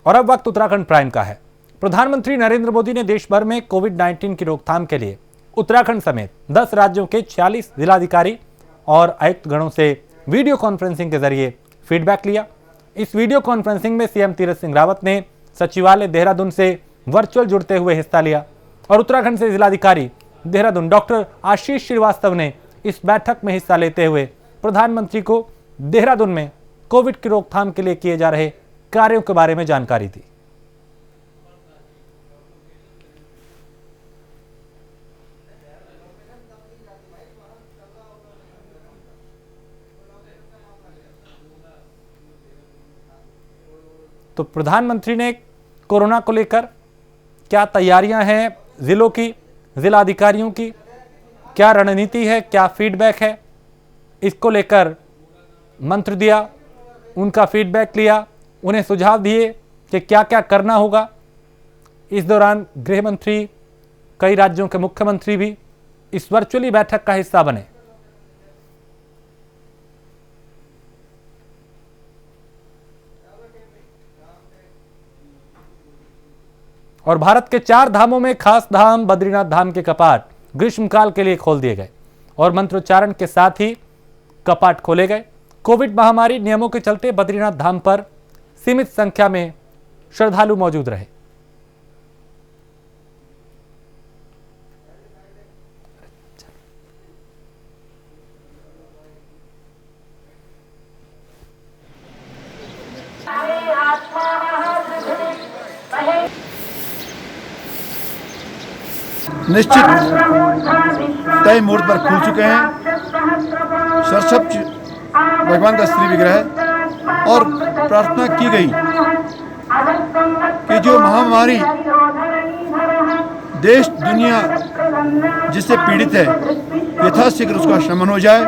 और अब वक्त उत्तराखंड प्राइम का है। प्रधानमंत्री नरेंद्र मोदी ने देश भर में कोविड-19 की रोकथाम के लिए उत्तराखंड समेत 10 राज्यों के 46 जिलाधिकारी और आयुक्त गणों से वीडियो कॉन्फ्रेंसिंग के जरिए फीडबैक लिया। इस वीडियो कॉन्फ्रेंसिंग में सीएम तीरथ सिंह रावत ने सचिवालय देहरादून से वर्चुअल जुड़ते हुए हिस्सा लिया और उत्तराखंड से जिलाधिकारी देहरादून डॉक्टर आशीष श्रीवास्तव ने इस बैठक में हिस्सा लेते हुए प्रधानमंत्री को देहरादून में कोविड की रोकथाम के लिए किए जा रहे कार्यों के बारे में जानकारी दी। तो प्रधानमंत्री ने कोरोना को लेकर क्या तैयारियां हैं जिलों की, जिलाधिकारियों की, क्या रणनीति है, क्या फीडबैक है, इसको लेकर मंत्र दिया, उनका फीडबैक लिया, उन्हें सुझाव दिए कि क्या क्या करना होगा। इस दौरान गृह मंत्री, कई राज्यों के मुख्यमंत्री भी इस वर्चुअली बैठक का हिस्सा बने। और भारत के 4 धामों में खास धाम बद्रीनाथ धाम के कपाट ग्रीष्मकाल के लिए खोल दिए गए और मंत्रोच्चारण के साथ ही कपाट खोले गए। कोविड महामारी नियमों के चलते बद्रीनाथ धाम पर सीमित संख्या में श्रद्धालु मौजूद रहे। निश्चित तय मुहूर्त पर खुल चुके हैं। सरसब्ज भगवान का श्री विग्रह है और प्रार्थना की गई कि जो महामारी देश दुनिया जिससे पीड़ित है यथाशीघ्र उसका शमन हो जाए,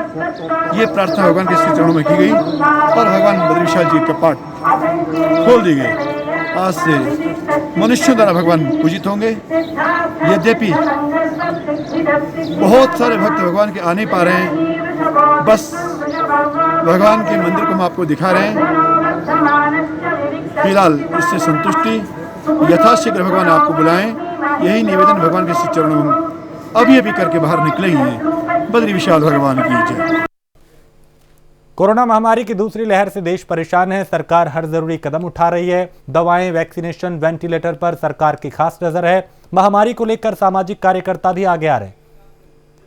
ये प्रार्थना भगवान के श्री चरणों में की गई और भगवान बद्री विशाल जी के कपाट खोल दी गई। आज से मनुष्यों द्वारा भगवान पूजित होंगे। यद्यपि बहुत सारे भक्त भगवान के आ नहीं पा रहे हैं, बस भगवान के मंदिर को हम आपको दिखा रहे हैं। फिलहाल इससे संतुष्टि, यथाशीघ्र भगवान आपको बुलाएं, यही निवेदन भगवान के श्री चरणों में अभी अभी करके बाहर निकले ही हैं। बद्री विशाल भगवान की जय। कोरोना महामारी की दूसरी लहर से देश परेशान है। सरकार हर जरूरी कदम उठा रही है। दवाएं, वैक्सीनेशन, वेंटिलेटर पर सरकार की खास नजर है। महामारी को लेकर सामाजिक कार्यकर्ता भी आगे आ रहे हैं।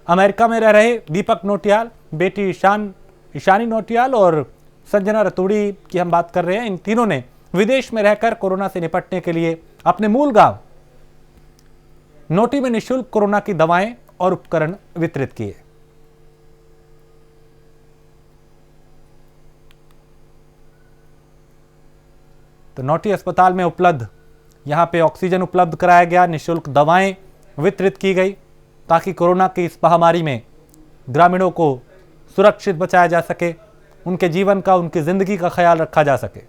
अमेरिका में रह रहे दीपक नोटियाल, बेटी ईशानी नोटियाल और संजना रतूड़ी की हम बात कर रहे हैं। इन तीनों ने विदेश में रहकर कोरोना से निपटने के लिए अपने मूल गांव नोटी में निःशुल्क कोरोना की दवाएं और उपकरण वितरित किए। तो नोटी अस्पताल में उपलब्ध यहां पे ऑक्सीजन उपलब्ध कराया गया, निःशुल्क दवाएं वितरित की गई ताकि कोरोना की इस महामारी में ग्रामीणों को सुरक्षित बचाया जा सके, उनके जीवन का, उनकी जिंदगी का ख्याल रखा जा सके।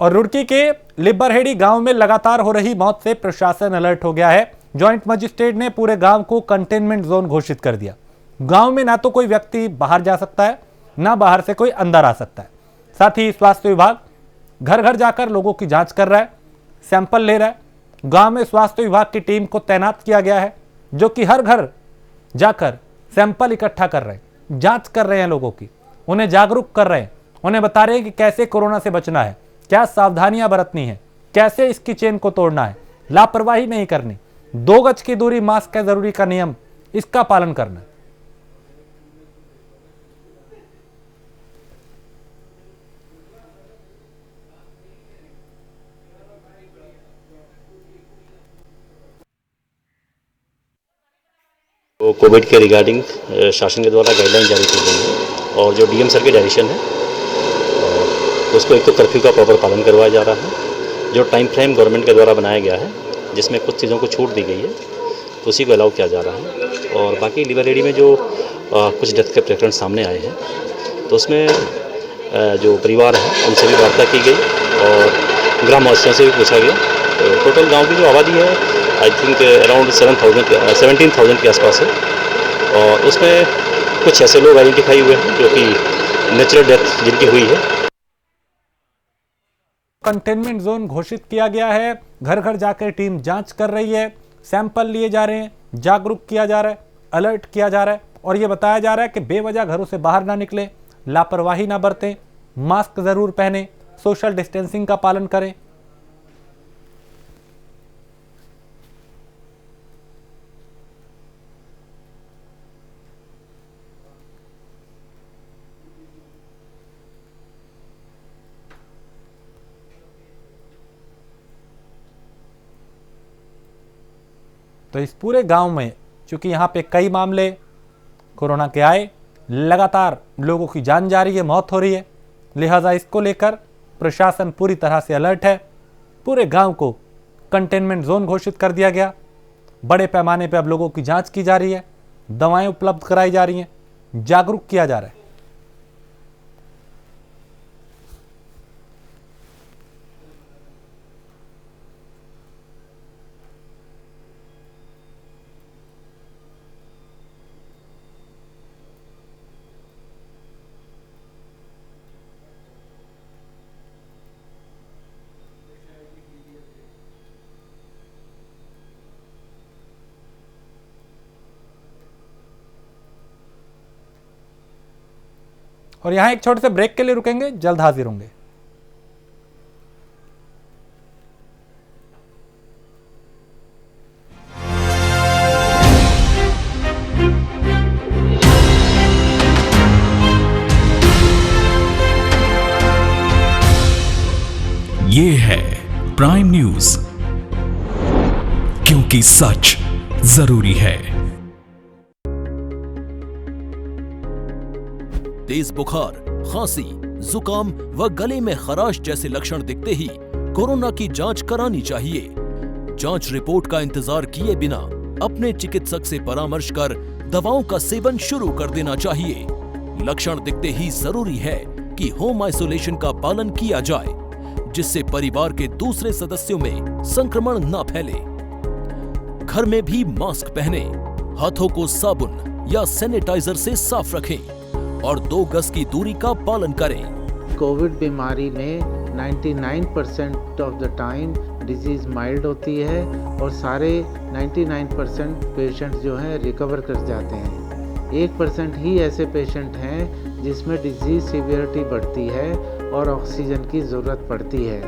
और रुड़की के लिब्बरहेड़ी गांव में लगातार हो रही मौत से प्रशासन अलर्ट हो गया है। जॉइंट मजिस्ट्रेट ने पूरे गांव को कंटेनमेंट जोन घोषित कर दिया। गांव में ना तो कोई व्यक्ति बाहर जा सकता है, ना बाहर से कोई अंदर आ सकता है। साथ ही स्वास्थ्य विभाग घर घर जाकर लोगों की जांच कर रहा है, सैंपल ले रहा है। गांव में स्वास्थ्य विभाग की टीम को तैनात किया गया है जो कि हर घर जाकर सैंपल इकट्ठा कर रहे हैं, जांच कर रहे हैं लोगों की, उन्हें जागरूक कर रहे हैं, उन्हें बता रहे हैं कि कैसे कोरोना से बचना है, क्या सावधानियां बरतनी है, कैसे इसकी चेन को तोड़ना है, लापरवाही नहीं करनी, 2 गज की दूरी, मास्क है जरूरी का नियम, इसका पालन करना। तो कोविड के रिगार्डिंग शासन के द्वारा गाइडलाइन जारी की गई है और जो डीएम सर के डायरेक्शन है उसको एक तो कर्फ्यू का प्रॉपर पालन करवाया जा रहा है। जो टाइम फ्रेम गवर्नमेंट के द्वारा बनाया गया है जिसमें कुछ चीज़ों को छूट दी गई है उसी को अलाउ किया जा रहा है। और बाकी लिबरेडी में जो कुछ डेथ के प्रेफरेंस सामने आए हैं तो उसमें जो परिवार है उनसे भी वार्ता की गई और ग्रामवासियों से भी पूछा गया। तो टोटल गाँव की जो आबादी है आई थिंक अराउंड 17,000 के आसपास है। और उसमें कुछ ऐसे लोग आइडेंटिफाई हुए हैं जो कि नेचुरल डेथ जिनकी हुई है। कंटेनमेंट जोन घोषित किया गया है। घर घर जाकर टीम जांच कर रही है, सैंपल लिए जा रहे हैं, जागरूक किया जा रहा है, अलर्ट किया जा रहा है और यह बताया जा रहा है कि बेवजह घरों से बाहर ना निकलें, लापरवाही ना बरतें, मास्क जरूर पहनें, सोशल डिस्टेंसिंग का पालन करें। तो इस पूरे गांव में चूंकि यहाँ पे कई मामले कोरोना के आए, लगातार लोगों की जान जा रही है, मौत हो रही है, लिहाजा इसको लेकर प्रशासन पूरी तरह से अलर्ट है। पूरे गांव को कंटेनमेंट जोन घोषित कर दिया गया। बड़े पैमाने पे अब लोगों की जांच की जा रही है, दवाएं उपलब्ध कराई जा रही हैं, जागरूक किया जा रहा है। और यहां एक छोटे से ब्रेक के लिए रुकेंगे, जल्द हाजिर होंगे। ये है प्राइम न्यूज, क्योंकि सच जरूरी है। तेज बुखार, खांसी, जुकाम व गले में खराश जैसे लक्षण दिखते ही कोरोना की जांच करानी चाहिए। जांच रिपोर्ट का इंतजार किए बिना अपने चिकित्सक से परामर्श कर दवाओं का सेवन शुरू कर देना चाहिए। लक्षण दिखते ही जरूरी है कि होम आइसोलेशन का पालन किया जाए, जिससे परिवार के दूसरे सदस्यों में संक्रमण न फैले। घर में भी मास्क पहने, हाथों को साबुन या सैनिटाइजर से साफ रखें और 2 गज की दूरी का पालन करें। कोविड बीमारी में 99% of the time disease mild होती है और सारे 99% पेशेंट जो हैं रिकवर कर जाते हैं। 1% ही ऐसे पेशेंट हैं जिसमें डिजीज़ सीवियरिटी बढ़ती है और ऑक्सीजन की ज़रूरत पड़ती है।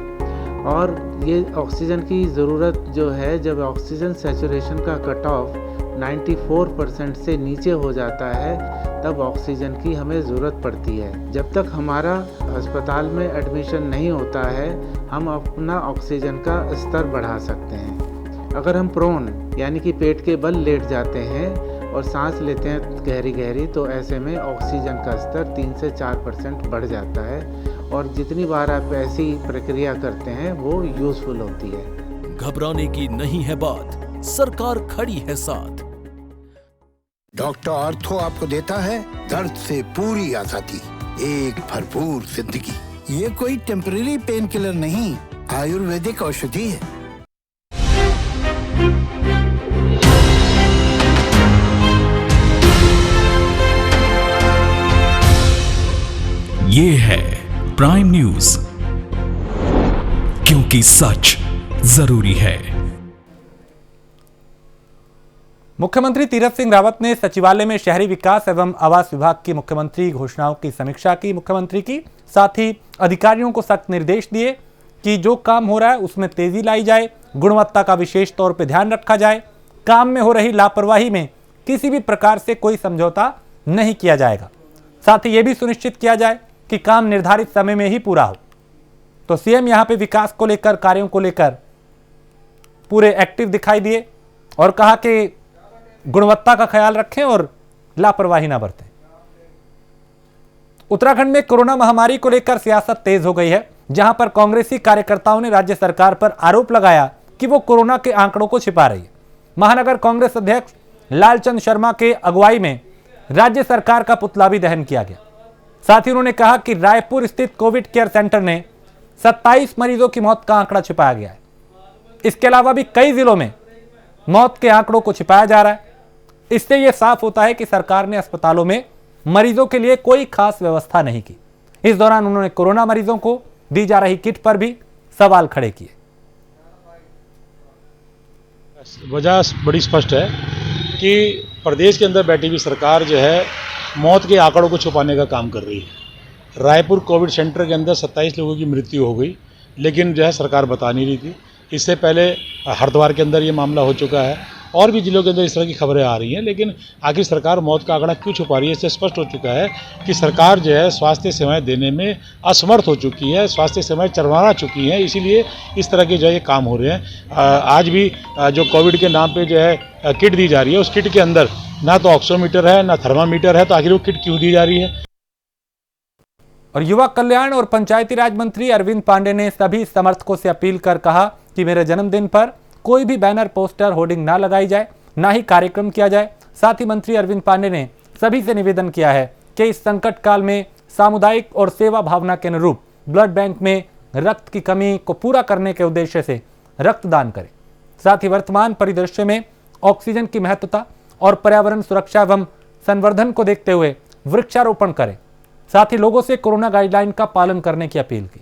और ये ऑक्सीजन की ज़रूरत जो है, जब ऑक्सीजन सैचुरेशन का कट ऑफ 94% से नीचे हो जाता है, तब ऑक्सीजन की हमें ज़रूरत पड़ती है। जब तक हमारा अस्पताल में एडमिशन नहीं होता है, हम अपना ऑक्सीजन का स्तर बढ़ा सकते हैं। अगर हम प्रोन यानी कि पेट के बल लेट जाते हैं और सांस लेते हैं गहरी गहरी, तो ऐसे में ऑक्सीजन का स्तर 3 से 4% बढ़ जाता है और जितनी बार आप ऐसी प्रक्रिया करते हैं वो यूज़फुल होती है। घबराने की नहीं है बात, सरकार खड़ी है साथ। डॉक्टर आर्थो आपको देता है दर्द से पूरी आजादी, एक भरपूर जिंदगी। ये कोई टेम्परेरी पेन किलर नहीं, आयुर्वेदिक औषधि है। ये है प्राइम न्यूज, क्योंकि सच जरूरी है। मुख्यमंत्री तीरथ सिंह रावत ने सचिवालय में शहरी विकास एवं आवास विभाग की मुख्यमंत्री घोषणाओं की समीक्षा की। मुख्यमंत्री की साथ ही अधिकारियों को सख्त निर्देश दिए कि जो काम हो रहा है उसमें तेजी लाई जाए, गुणवत्ता का विशेष तौर पर ध्यान रखा जाए, काम में हो रही लापरवाही में किसी भी प्रकार से कोई समझौता नहीं किया जाएगा। साथ ही यह भी सुनिश्चित किया जाए कि काम निर्धारित समय में ही पूरा हो। तो सीएम यहां पे विकास को लेकर, कार्यों को लेकर पूरे एक्टिव दिखाई दिए और कहा कि गुणवत्ता का ख्याल रखें और लापरवाही ना बरतें। उत्तराखंड में कोरोना महामारी को लेकर सियासत तेज हो गई है, जहां पर कांग्रेसी कार्यकर्ताओं ने राज्य सरकार पर आरोप लगाया कि वो कोरोना के आंकड़ों को छिपा रही है। महानगर कांग्रेस अध्यक्ष लालचंद शर्मा के अगुवाई में राज्य सरकार का पुतला भी दहन किया गया। साथ ही उन्होंने कहा कि रायपुर स्थित कोविड केयर सेंटर ने 27 मरीजों की मौत का आंकड़ा छिपाया गया है। इसके अलावा भी कई जिलों में मौत के आंकड़ों को छिपाया जा रहा है। इससे यह साफ होता है कि सरकार ने अस्पतालों में मरीजों के लिए कोई खास व्यवस्था नहीं की। इस दौरान उन्होंने कोरोना मरीजों को दी जा रही किट पर भी सवाल खड़े किए। वजह बड़ी स्पष्ट है कि प्रदेश के अंदर बैठी हुई सरकार जो है मौत के आंकड़ों को छुपाने का काम कर रही है। रायपुर कोविड सेंटर के अंदर 27 लोगों की मृत्यु हो गई, लेकिन जो है सरकार बता नहीं रही थी। इससे पहले हरिद्वार के अंदर ये मामला हो चुका है और भी जिलों के अंदर इस तरह की खबरें आ रही हैं, लेकिन आखिर सरकार मौत का आंकड़ा क्यों छुपा रही है? इससे स्पष्ट हो चुका है कि सरकार जो है स्वास्थ्य सेवाएं देने में असमर्थ हो चुकी है, स्वास्थ्य सेवाएं चरमरा चुकी हैं, इसीलिए इस तरह के जो है ये काम हो रहे हैं। आज भी जो कोविड के नाम पे जो है किट दी जा रही है, उस किट के अंदर ना तो ऑक्सीमीटर है ना थर्मामीटर है, तो आखिर वो किट क्यों दी जा रही है? और युवा कल्याण और पंचायती राज मंत्री अरविंद पांडे ने सभी समर्थकों से अपील कर कहा कि मेरे जन्मदिन पर कोई भी बैनर, पोस्टर, होर्डिंग ना लगाई जाए, ना ही कार्यक्रम किया जाए। साथ ही मंत्री अरविंद पांडे ने सभी से निवेदन किया है कि इस संकट काल में सामुदायिक और सेवा भावना के अनुरूप ब्लड बैंक में रक्त की कमी को पूरा करने के उद्देश्य से रक्तदान करें। साथ ही वर्तमान परिदृश्य में ऑक्सीजन की महत्वता और पर्यावरण सुरक्षा एवं संवर्धन को देखते हुए वृक्षारोपण करें। साथ ही लोगों से कोरोना गाइडलाइन का पालन करने की अपील की।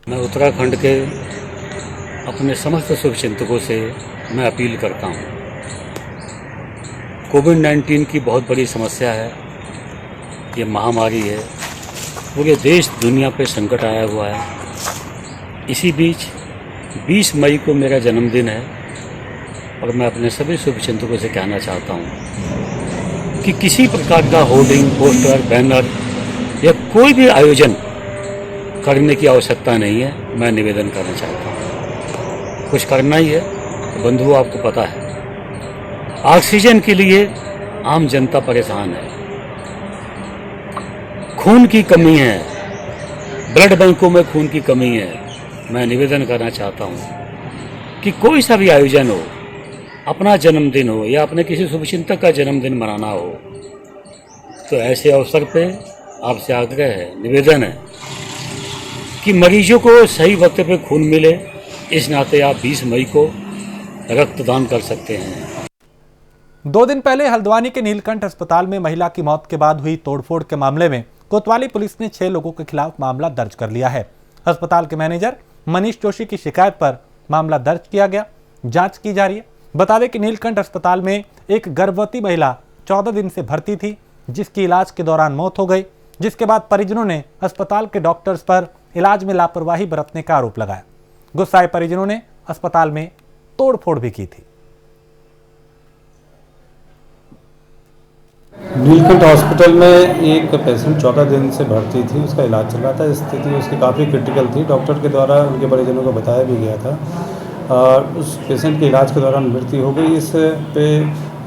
मैं उत्तराखंड के अपने समस्त शुभचिंतकों से मैं अपील करता हूं। कोविड-19 की बहुत बड़ी समस्या है, ये महामारी है, पूरे देश दुनिया पे संकट आया हुआ है। इसी बीच 20 मई को मेरा जन्मदिन है और मैं अपने सभी शुभचिंतकों से कहना चाहता हूं कि किसी प्रकार का होर्डिंग, पोस्टर, बैनर या कोई भी आयोजन करने की आवश्यकता नहीं है। मैं निवेदन करना चाहता हूँ, कुछ करना ही है तो बंधुओं आपको पता है ऑक्सीजन के लिए आम जनता परेशान है, खून की कमी है, ब्लड बैंकों में खून की कमी है। मैं निवेदन करना चाहता हूँ कि कोई सा भी आयोजन हो, अपना जन्मदिन हो या अपने किसी शुभचिंतक का जन्मदिन मनाना हो, तो ऐसे अवसर पे आपसे आग्रह है, निवेदन है कि मरीजों को सही वक्त पे खून मिले। इस नाते आप 20 मई को रक्तदान कर सकते हैं। 2 दिन पहले हल्द्वानी के नीलकंठ अस्पताल में महिला की मौत के बाद हुई तोड़फोड़ के मामले में कोतवाली पुलिस ने 6 लोगों के खिलाफ मामला दर्ज कर लिया है। अस्पताल के मैनेजर मनीष जोशी की शिकायत पर मामला दर्ज किया गया, जांच की जा रही है। बता दें कि नीलकंठ अस्पताल में एक गर्भवती महिला 14 दिन से भर्ती थी, जिसकी इलाज के दौरान मौत हो गई, जिसके बाद परिजनों ने अस्पताल के डॉक्टर्स पर इलाज में लापरवाही बरतने का आरोप लगाया। गुस्साए परिजनों ने अस्पताल में तोड़फोड़ भी की थी। नीलकंठ हॉस्पिटल में एक पेशेंट 14 दिन से भर्ती थी, उसका इलाज चल रहा था। स्थिति उसकी काफ़ी क्रिटिकल थी। डॉक्टर के द्वारा उनके परिजनों को बताया भी गया था और उस पेशेंट के इलाज के दौरान मृत्यु हो गई। इस पे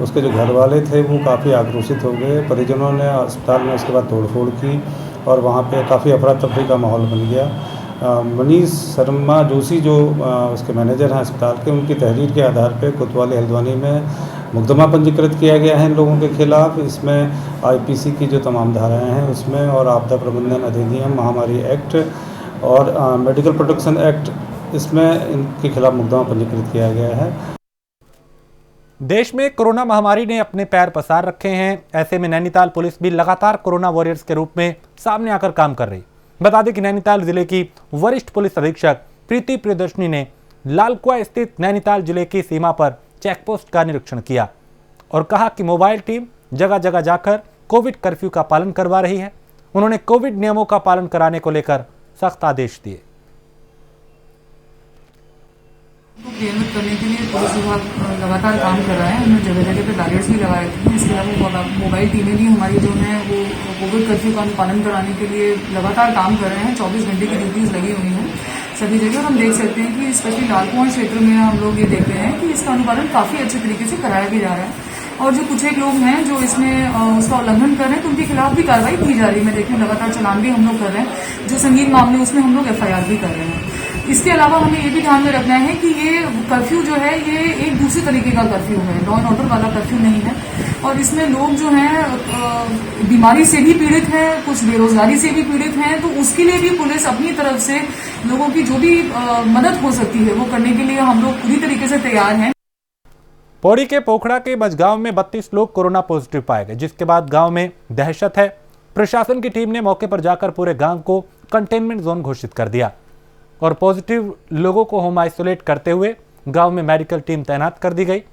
उसके जो घर वाले थे वो काफ़ी आक्रोशित हो गए। परिजनों ने अस्पताल में उसके बाद तोड़फोड़ की और वहाँ पे काफ़ी अफरा तफरी का माहौल बन गया। मनीष शर्मा जोशी जो उसके मैनेजर हैं अस्पताल के, उनकी तहरीर के आधार पे कोतवाली हल्द्वानी में मुकदमा पंजीकृत किया गया है इन लोगों के खिलाफ। इसमें आईपीसी की जो तमाम धाराएं हैं उसमें और आपदा प्रबंधन अधिनियम, महामारी एक्ट और मेडिकल प्रोटेक्शन एक्ट, इसमें इनके खिलाफ मुकदमा पंजीकृत किया गया है। देश में कोरोना महामारी ने अपने पैर पसार रखे हैं। ऐसे में नैनीताल पुलिस भी लगातार कोरोना वॉरियर्स के रूप में सामने आकर काम कर रही। बता दें कि नैनीताल जिले की वरिष्ठ पुलिस अधीक्षक प्रीति प्रियदर्शनी ने लालकुआ स्थित नैनीताल जिले की सीमा पर चेकपोस्ट का निरीक्षण किया और कहा कि मोबाइल टीम जगह जगह जाकर कोविड कर्फ्यू का पालन करवा रही है। उन्होंने कोविड नियमों का पालन कराने को लेकर सख्त आदेश दिए। नियमित करने के लिए पुलिस विभाग लगातार काम कर रहा है। हमने जगह जगह पे बैरियर्स भी लगाए थे। इसके अलावा मोबाइल टीमें भी हमारी जो है वो कोविड कर्फ्यू का पालन कराने के लिए लगातार काम कर रहे हैं। 24 घंटे की ड्यूटीज लगी हुई हैं सभी जगह। और हम देख सकते हैं कि स्पेशली लालकुआ क्षेत्र में हम लोग ये देख रहे हैं कि इसका अनुपालन काफी अच्छे तरीके से कराया भी जा रहा है। और जो कुछ एक लोग हैं जो इसमें उसका उल्लंघन कर रहे हैं तो उनके खिलाफ भी कार्रवाई की जा रही है। मैं देखूँ लगातार चालान भी हम लोग कर रहे हैं। जो संगीन मामले उसमें हम लोग FIR भी कर रहे हैं। इसके अलावा हमें ये भी ध्यान में रखना है कि ये कर्फ्यू जो है ये एक दूसरे तरीके का कर्फ्यू है, लॉ एंड ऑर्डर वाला कर्फ्यू नहीं है। और इसमें लोग जो हैं बीमारी से भी पीड़ित हैं, कुछ बेरोजगारी से भी पीड़ित हैं, तो उसके लिए भी पुलिस अपनी तरफ से लोगों की जो भी मदद हो सकती है वो करने के लिए हम लोग पूरी तरीके से तैयार हैं। पौड़ी के पोखड़ा के मझगांव में 32 लोग कोरोना पॉजिटिव पाए गए, जिसके बाद गांव में दहशत है। प्रशासन की टीम ने मौके पर जाकर पूरे गांव को कंटेनमेंट जोन घोषित कर दिया और पॉजिटिव लोगों को होम आइसोलेट करते हुए गांव में मेडिकल टीम तैनात कर दी गई।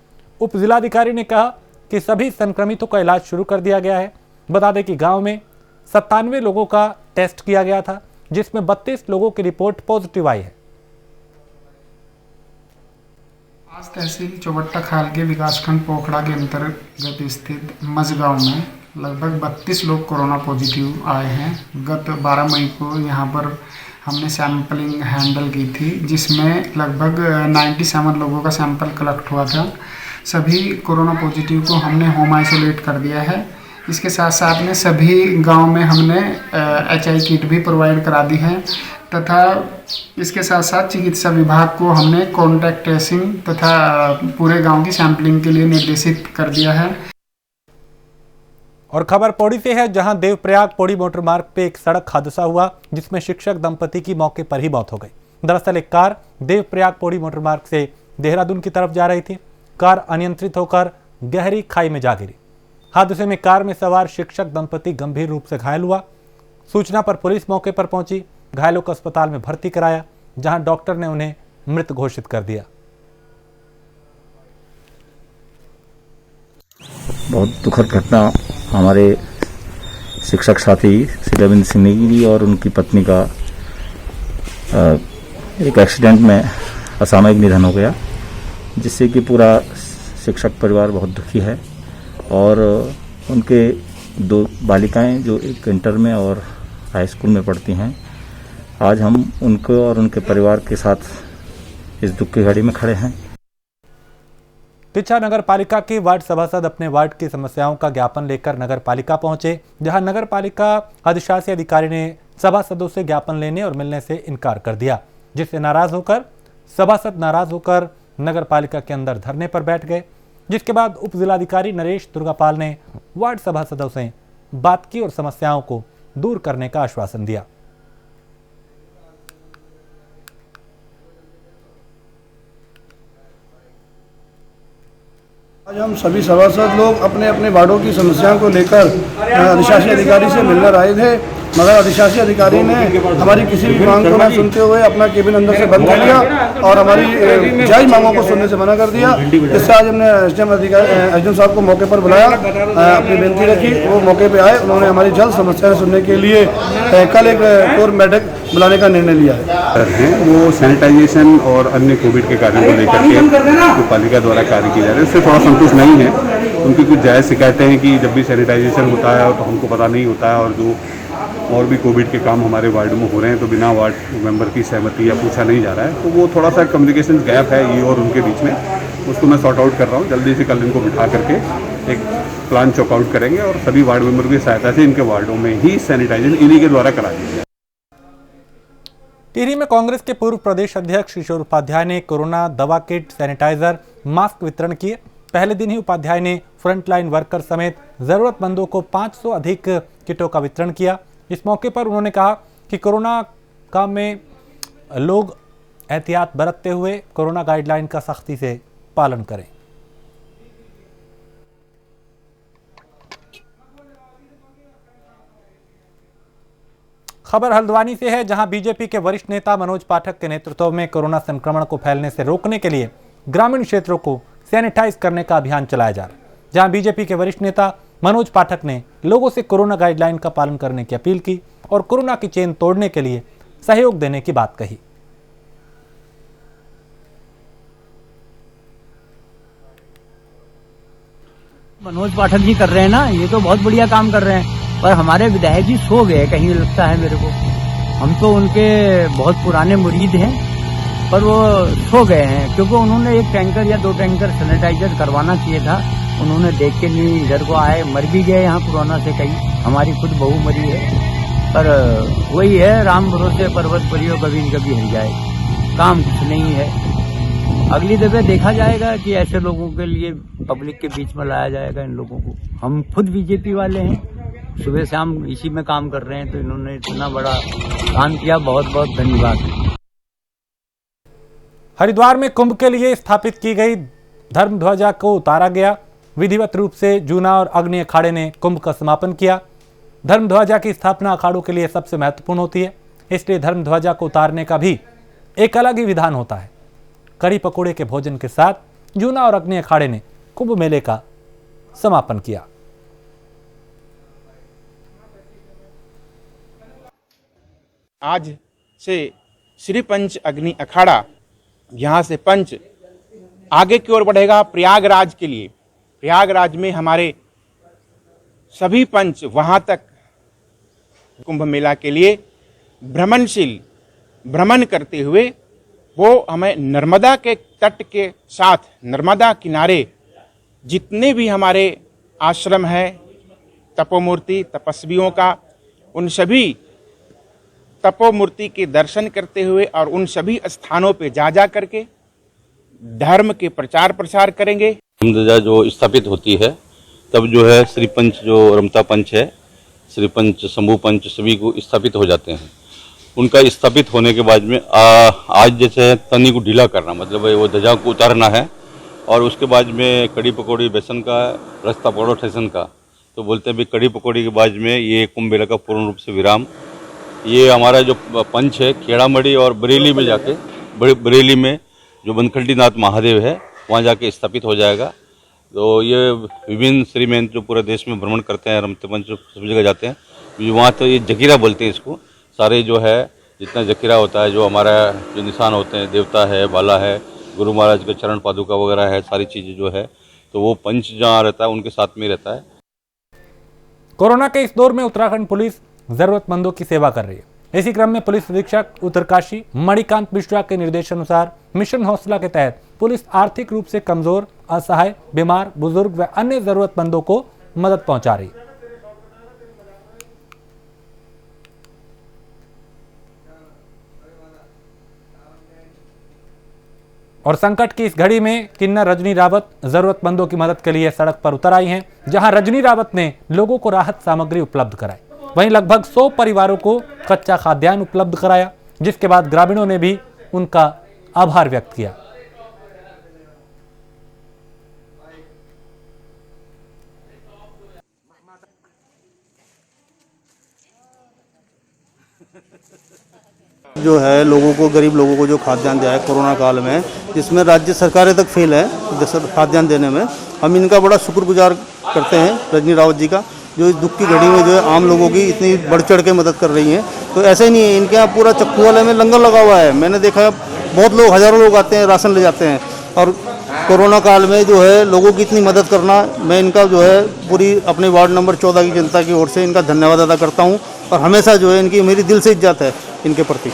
उप जिलाधिकारी ने कहा कि सभी संक्रमितों का इलाज शुरू कर दिया गया है। बता दें कि गांव में 97 लोगों का टेस्ट किया गया था, जिसमें 32 लोगों की रिपोर्ट पॉजिटिव आई है। आज तहसील चौबट्टा खाल के विकासखंड पोखड़ा के अंतर्गत स्थित मझगांव में लगभग 32 लोग कोरोना पॉजिटिव आए हैं। गत 12 मई को यहां पर हमने सैंपलिंग हैंडल की थी, जिसमें लगभग 97 लोगों का सैंपल कलेक्ट हुआ था। सभी कोरोना पॉजिटिव को हमने होम आइसोलेट कर दिया है। इसके साथ साथ में सभी गांव में हमने HI किट भी प्रोवाइड करा दी है तथा इसके साथ साथ चिकित्सा विभाग को हमने कॉन्टैक्ट ट्रेसिंग तथा पूरे गांव की सैंपलिंग के लिए निर्देशित कर दिया है। और खबर पौड़ी से है, जहां देवप्रयाग पौड़ी मोटर मार्ग पे एक सड़क हादसा हुआ, जिसमें शिक्षक दंपति की मौके पर ही मौत हो गई। दरअसल एक कार देवप्रयाग पौड़ी मोटर मार्ग से देहरादून की तरफ जा रही थी। कार अनियंत्रित होकर गहरी खाई में जा गिरी। हादसे में कार में सवार शिक्षक दंपति गंभीर रूप से घायल हुआ। सूचना पर पुलिस मौके पर पहुंची, घायलों को अस्पताल में भर्ती कराया, जहां डॉक्टर ने उन्हें मृत घोषित कर दिया। बहुत दुखद घटना हमारे शिक्षक साथी श्री रविंद्र सिंह नेगी और उनकी पत्नी का एक एक्सीडेंट में असामयिक निधन हो गया, जिससे कि पूरा शिक्षक परिवार बहुत दुखी है। और उनके 2 बालिकाएं जो एक इंटर में और हाई स्कूल में पढ़ती हैं, आज हम उनको और उनके परिवार के साथ इस दुख की घड़ी में खड़े हैं। तिच्छा नगर पालिका के वार्ड सभासद अपने वार्ड की समस्याओं का ज्ञापन लेकर नगर पालिका पहुंचे, जहां नगर पालिका अधिशासी अधिकारी ने सभासदों से ज्ञापन लेने और मिलने से इनकार कर दिया, जिससे सभासद नाराज होकर नगर पालिका के अंदर धरने पर बैठ गए। जिसके बाद उप जिलाधिकारी नरेश दुर्गापाल ने वार्ड सभासदों से बात की और समस्याओं को दूर करने का आश्वासन दिया। आज हम सभी सभासद लोग अपने अपने वार्डों की समस्याओं को लेकर अधिशासी अधिकारी से मिलने आए थे, मगर अधिशासी अधिकारी ने हमारी किसी भी मांग को न सुनते हुए अपना केबिन अंदर से बंद कर दिया और हमारी जायज मांगों को सुनने से मना कर दिया। इससे आज हमने एसडीएम साहब को मौके पर बुलाया, अपनी बेनती रखी, वो मौके पर आए। उन्होंने हमारी जल्द समस्याएं सुनने के लिए कल एक कोर बैठक बुलाने का निर्णय लिया है। वो सैनिटाइजेशन और अन्य कोविड के कार्यों को लेकर के पालिका द्वारा कार्य किया जा रहा है, उससे थोड़ा संतुष्ट नहीं है। उनकी कुछ जायज़ शिकायतें हैं कि जब भी सैनिटाइजेशन होता है तो हमको पता नहीं होता है, और जो और भी कोविड के काम हमारे वार्ड में हो रहे हैं तो बिना वार्ड मेंबर की सहमति या पूछा नहीं जा रहा है। तो वो थोड़ा सा कम्युनिकेशन गैप है ये और उनके बीच में, उसको मैं सॉर्ट आउट कर रहा हूँ। जल्दी से कल इनको बिठा करके एक प्लान चॉक आउट करेंगे और सभी वार्ड मेंबर की सहायता से इनके वार्डों में ही सैनिटाइजेशन इन्हीं के द्वारा कराया जाएगा। टिहरी में कांग्रेस के पूर्व प्रदेश अध्यक्ष किशोर उपाध्याय ने कोरोना दवा किट, सैनिटाइजर, मास्क वितरण किए। पहले दिन ही उपाध्याय ने फ्रंटलाइन वर्कर समेत जरूरतमंदों को 500 अधिक किटों का वितरण किया। इस मौके पर उन्होंने कहा कि कोरोना काम में लोग एहतियात बरतते हुए कोरोना गाइडलाइन का सख्ती से पालन करें। खबर हल्द्वानी से है, जहां बीजेपी के वरिष्ठ नेता मनोज पाठक के नेतृत्व में कोरोना संक्रमण को फैलने से रोकने के लिए ग्रामीण क्षेत्रों को सैनिटाइज करने का अभियान चलाया जा रहा है। जहां बीजेपी के वरिष्ठ नेता मनोज पाठक ने लोगों से कोरोना गाइडलाइन का पालन करने की अपील की और कोरोना की चेन तोड़ने के लिए सहयोग देने की बात कही। मनोज पाठक जी कर रहे हैं ना, ये तो बहुत बढ़िया काम कर रहे हैं, पर हमारे विधायक जी सो गए कहीं, लगता है मेरे को। हम तो उनके बहुत पुराने मुरीद हैं, पर वो सो गए हैं, क्योंकि उन्होंने 1 टैंकर या 2 टैंकर सैनिटाइजर करवाना चाहिए था। उन्होंने देख के नहीं, इधर को आए, मर भी गए यहाँ कोरोना से कई। हमारी खुद बहू मरी है, पर वही है, राम भरोसे पर्वत परियो कभी न कभी हर जाए, काम कुछ नहीं है। अगली दफे देखा जाएगा कि ऐसे लोगों के लिए पब्लिक के बीच में लाया जाएगा इन लोगों को। हम खुद बीजेपी वाले हैं, सुबह शाम इसी में काम कर रहे हैं, तो इन्होंने इतना बड़ा काम किया, बहुत बहुत धन्यवाद। हरिद्वार में कुंभ के लिए स्थापित की गई धर्म ध्वजा को उतारा गया। विधिवत रूप से जूना और अग्नि अखाड़े ने कुंभ का समापन किया। धर्म ध्वजा की स्थापना अखाड़ों के लिए सबसे महत्वपूर्ण होती है, इसलिए धर्म ध्वजा को उतारने का भी एक अलग ही विधान होता है। कड़ी पकौड़े के भोजन के साथ जूना और अग्नि अखाड़े ने कुंभ मेले का समापन किया। आज से श्री पंच अग्नि अखाड़ा यहाँ से पंच आगे की ओर बढ़ेगा प्रयागराज के लिए। प्रयागराज में हमारे सभी पंच वहाँ तक कुंभ मेला के लिए भ्रमण करते हुए वो हमें नर्मदा के तट के साथ, नर्मदा किनारे जितने भी हमारे आश्रम हैं, तपोमूर्ति तपस्वियों का, उन सभी तपोमूर्ति के दर्शन करते हुए और उन सभी स्थानों पे जा करके धर्म के प्रचार प्रसार करेंगे। धर्म ध्वजा जो स्थापित होती है तब जो है श्री पंच जो रमता पंच है, श्री पंच शंभू पंच सभी को स्थापित हो जाते हैं। उनका स्थापित होने के बाद में आज जैसे तनी को ढीला करना, मतलब वो ध्वजा को उतारना है, और उसके बाद में कड़ी पकौड़ी बेसन का, रास्ता पकौड़ा स्टेशन का, तो बोलते हैं भी कड़ी पकौड़ी के बाद में ये कुंभ मेला का पूर्ण रूप से विराम। ये हमारा जो पंच है खेड़ामढ़ी और बरेली में जाके, बरेली में जो बनखंडीनाथ महादेव है वहाँ जाके स्थापित हो जाएगा। तो ये विभिन्न श्रीमेन जो पूरे देश में भ्रमण करते हैं, रमते पंच सभी जगह जाते हैं, वहाँ तो ये जकीरा बोलते हैं इसको। सारे जो है जितना जकीरा होता है, जो हमारा जो निशान होते हैं, देवता है, बाला है, गुरु महाराज के चरण पादुका वगैरह है, सारी चीज़ें जो है, तो वो पंच जहाँ रहता है उनके साथ में रहता है। कोरोना के इस दौर में उत्तराखंड पुलिस जरूरतमंदों की सेवा कर रही है। इसी क्रम में पुलिस अधीक्षक उत्तरकाशी मणिकांत मिश्रा के निर्देशानुसार मिशन हौसला के तहत पुलिस आर्थिक रूप से कमजोर, असहाय, बीमार, बुजुर्ग व अन्य जरूरतमंदों को मदद पहुंचा रही है। और संकट की इस घड़ी में किन्नर रजनी रावत जरूरतमंदों की मदद के लिए सड़क पर उतर आई हैं, जहां रजनी रावत ने लोगों को राहत सामग्री उपलब्ध कराई। वहीं लगभग 100 परिवारों को कच्चा खाद्यान्न उपलब्ध कराया, जिसके बाद ग्रामीणों ने भी उनका आभार व्यक्त किया। जो है लोगों को, गरीब लोगों को जो खाद्यान्न दिया है कोरोना काल में, जिसमें राज्य सरकारें तक फेल है खाद्यान्न देने में, हम इनका बड़ा शुक्रगुजार करते हैं रजनी रावत जी का, जो इस दुख की घड़ी में जो है आम लोगों की इतनी बढ़ चढ़ के मदद कर रही हैं। तो ऐसे ही नहीं है, इनके यहाँ पूरा चक्कू वाले में लंगर लगा हुआ है। मैंने देखा बहुत लोग, हज़ारों लोग आते हैं, राशन ले जाते हैं। और कोरोना काल में जो है लोगों की इतनी मदद करना, मैं इनका जो है पूरी अपने वार्ड नंबर 14 की जनता की ओर से इनका धन्यवाद अदा करता हूँ। और हमेशा जो है इनकी मेरी दिल से इज्जत है इनके प्रति।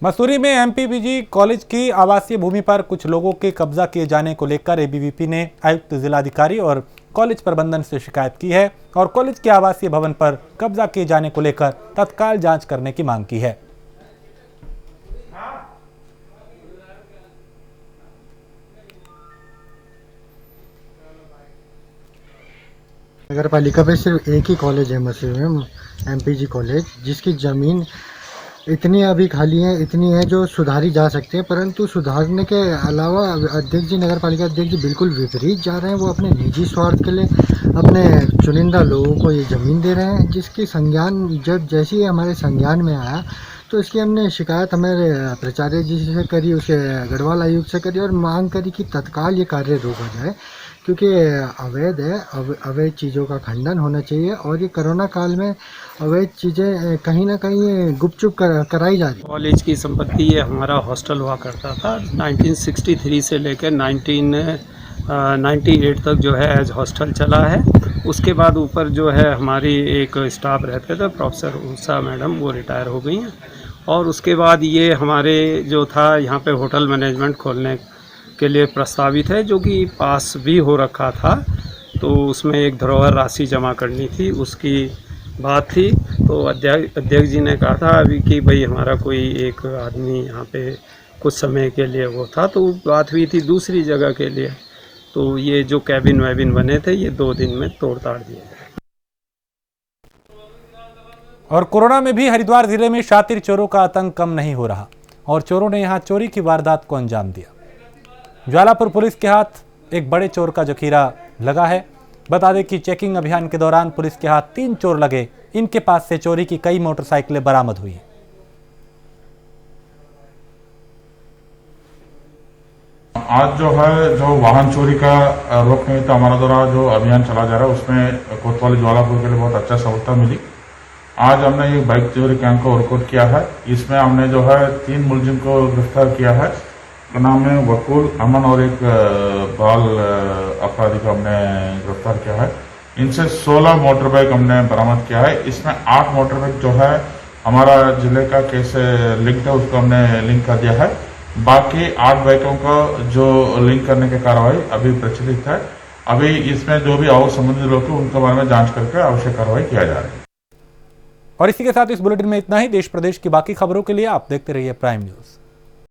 मसूरी में एमपीपीजी कॉलेज की आवासीय भूमि पर कुछ लोगों के कब्जा किए जाने को लेकर एबीवीपी ने आयुक्त जिलाधिकारी और कॉलेज प्रबंधन से शिकायत की है और कॉलेज के आवासीय भवन पर कब्जा किए जाने को लेकर तत्काल जांच करने की मांग की है। नगर पालिका पे सिर्फ एक ही कॉलेज है मसूरी में, एमपीजी कॉलेज, जिसकी ज़मीन इतनी अभी खाली है, इतनी है जो सुधारी जा सकती है, परंतु सुधारने के अलावा अध्यक्ष जी, नगर पालिका अध्यक्ष जी बिल्कुल विपरीत जा रहे हैं। वो अपने निजी स्वार्थ के लिए अपने चुनिंदा लोगों को ये ज़मीन दे रहे हैं, जिसकी संज्ञान जब जैसे ही हमारे संज्ञान में आया तो इसकी हमने शिकायत हमारे प्राचार्य जी से करी, उसके गढ़वाल आयुक्त से करी और मांग करी कि तत्काल ये कार्य रोका जाए, क्योंकि अवैध है। अवैध चीज़ों का खंडन होना चाहिए और ये कोरोना काल में अवैध चीज़ें कहीं ना कहीं गुपचुप कराई जा रही। कॉलेज की संपत्ति ये हमारा हॉस्टल हुआ करता था। 1963 से लेकर 1998 तक जो है एज हॉस्टल चला है। उसके बाद ऊपर जो है हमारी एक स्टाफ रहते थे, प्रोफेसर उषा मैडम, वो रिटायर हो गई हैं। और उसके बाद ये हमारे जो था यहाँ पे होटल मैनेजमेंट खोलने के लिए प्रस्तावित है, जो कि पास भी हो रखा था। तो उसमें एक धरोहर राशि जमा करनी थी, उसकी बात थी। तो अध्यक्ष जी ने कहा था अभी कि भाई हमारा कोई एक आदमी यहाँ पे कुछ समय के लिए वो था, तो बात हुई थी दूसरी जगह के लिए। तो ये जो कैबिन वैबिन बने थे ये 2 दिन में तोड़ ताड़ दिए। और कोरोना में भी हरिद्वार जिले में शातिर चोरों का आतंक कम नहीं हो रहा और चोरों ने यहां चोरी की वारदात को अंजाम दिया। ज्वालापुर पुलिस के हाथ एक बड़े चोर का जखीरा लगा है। बता दें कि चेकिंग अभियान के दौरान पुलिस के हाथ 3 चोर लगे। इनके पास से चोरी की कई मोटरसाइकिलें बरामद हुई। आज जो है जो वाहन चोरी का रोकने का हमारा द्वारा जो अभियान चला जा रहा है उसमें कोतवाली ज्वालापुर के लिए बहुत अच्छा सफलता मिली। आज हमने ये बाइक चोरी कैंप को वर्कआउट किया है। इसमें हमने जो है 3 मुलजिम को गिरफ्तार किया है। उनका नाम है वकुल, अमन और एक बाल अपराधी को हमने गिरफ्तार किया है। इनसे 16 मोटर बाइक हमने बरामद किया है। इसमें 8 मोटर बाइक जो है हमारा जिले का कैसे लिंक्ड है उसको हमने लिंक कर दिया है। बाकी 8 बाइकों का जो लिंक करने की कार्रवाई अभी प्रचलित है। अभी इसमें जो भी और संबंधित लोग हैं उनके बारे में जांच करके आवश्यक कार्रवाई किया जा रही है। और इसी के साथ इस बुलेटिन में इतना ही। देश प्रदेश की बाकी खबरों के लिए आप देखते रहिए प्राइम न्यूज।